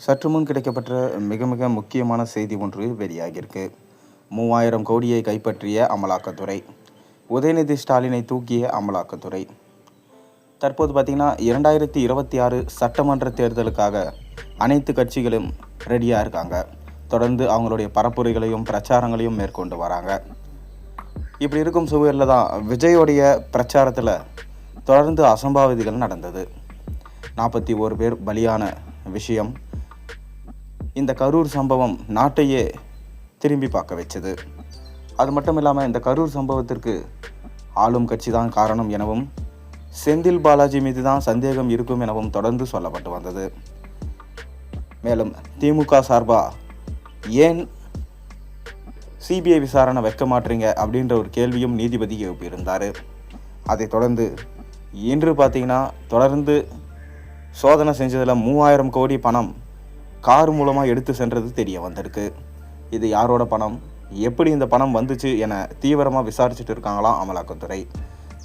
சற்று முன் கிடைக்கப்பெற்ற மிக மிக முக்கியமான செய்தி ஒன்று வெளியாகியிருக்கு. 3000 கோடியை கைப்பற்றிய அமலாக்கத்துறை, உதயநிதி ஸ்டாலினை தூக்கிய அமலாக்கத்துறை. தற்போது பார்த்திங்கன்னா 2026 சட்டமன்ற தேர்தலுக்காக அனைத்து கட்சிகளும் ரெடியாக இருக்காங்க. தொடர்ந்து அவங்களுடைய பரப்புரைகளையும் பிரச்சாரங்களையும் மேற்கொண்டு வராங்க. இப்படி இருக்கும் சூழலில் தான் விஜயோடைய பிரச்சாரத்தில் தொடர்ந்து அசம்பாவிதிகள் நடந்தது. 41 பேர் பலியான விஷயம், இந்த கரூர் சம்பவம் நாட்டையே திரும்பி பார்க்க வச்சது. அது மட்டும் இல்லாமல் இந்த கரூர் சம்பவத்திற்கு ஆளும் கட்சி தான் காரணம் எனவும், செந்தில் பாலாஜி மீது தான் சந்தேகம் இருக்கும் எனவும் தொடர்ந்து சொல்லப்பட்டு வந்தது. மேலும் திமுக சார்பாக ஏன் சிபிஐ விசாரணை வைக்க மாட்டீங்க அப்படின்ற ஒரு கேள்வியும் நீதிபதி எழுப்பியிருந்தார். அதை தொடர்ந்து இன்று பார்த்தீங்கன்னா தொடர்ந்து சோதனை செஞ்சதில் 3000 கோடி பணம் கார் மூலமாக எடுத்து சென்றது தெரிய வந்திருக்கு. இது யாரோட பணம், எப்படி இந்த பணம் வந்துச்சு என தீவிரமாக விசாரிச்சுட்டு இருக்காங்களாம் அமலாக்கத்துறை.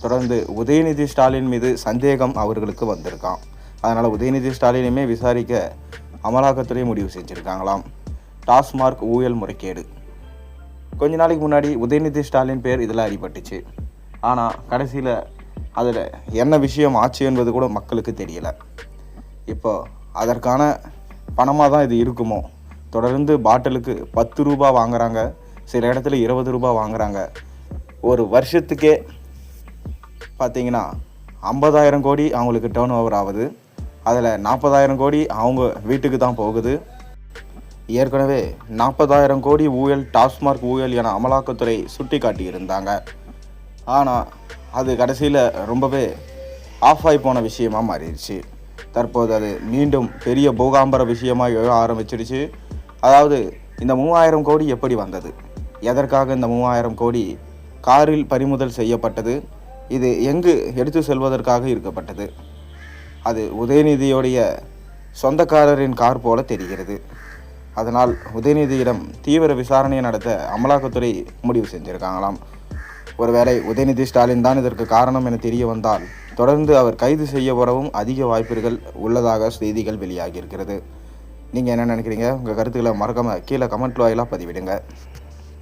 தொடர்ந்து உதயநிதி ஸ்டாலின் மீது சந்தேகம் அவர்களுக்கு வந்திருக்கான். அதனால் உதயநிதி ஸ்டாலினுமே விசாரிக்க அமலாக்கத்துறை முடிவு செஞ்சுருக்காங்களாம். டாஸ்மார்க் ஊழல் முறைகேடு, கொஞ்ச நாளைக்கு முன்னாடி உதயநிதி ஸ்டாலின் பேர் இதில் அடிபட்டுச்சு. ஆனால் கடைசியில் அதில் என்ன விஷயம் ஆச்சு என்பது கூட மக்களுக்கு தெரியலை. இப்போ அதற்கான பணமாக தான் இது இருக்குமோ? தொடர்ந்து பாட்டிலுக்கு 10 ரூபா வாங்குறாங்க, சில இடத்துல 20 ரூபா வாங்குறாங்க. ஒரு வருஷத்துக்கே பார்த்திங்கன்னா 50,000 கோடி அவங்களுக்கு டேர்ன் ஓவர் ஆகுது. அதில் 40,000 கோடி அவங்க வீட்டுக்கு தான் போகுது. ஏற்கனவே 40,000 கோடி ஊழல், டாஸ்மார்க் ஊழல் என அமலாக்கத்துறை சுட்டி காட்டியிருந்தாங்க. ஆனால் அது கடைசியில் ரொம்பவே ஆஃப் ஆகி போன விஷயமாக மாறிடுச்சு. தற்போது அது மீண்டும் பெரிய பூகாம்பர விஷயமாக எழ ஆரம்பிச்சிடுச்சு. அதாவது இந்த 3000 கோடி எப்படி வந்தது, எதற்காக இந்த 3000 கோடி காரில் பறிமுதல் செய்யப்பட்டது, இது எங்கு எடுத்து செல்வதற்காக இருக்கப்பட்டது? அது உதயநிதியோடைய சொந்தக்காரரின் கார் போல தெரிகிறது. அதனால் உதயநிதியிடம் தீவிர விசாரணையை நடத்த அமலாக்கத்துறை முடிவு செஞ்சுருக்காங்களாம். ஒருவேளை உதயநிதி ஸ்டாலின் தான் இதற்கு காரணம் என தெரிய வந்தால் தொடர்ந்து அவர் கைது செய்யப்படவும் அதிக வாய்ப்புகள் உள்ளதாக செய்திகள் வெளியாகி இருக்கிறது. நீங்கள் என்ன நினைக்கிறீங்க? உங்கள் கருத்துக்களை மறக்காமல் கீழே கமெண்ட் வாயிலாக பதிவிடுங்க.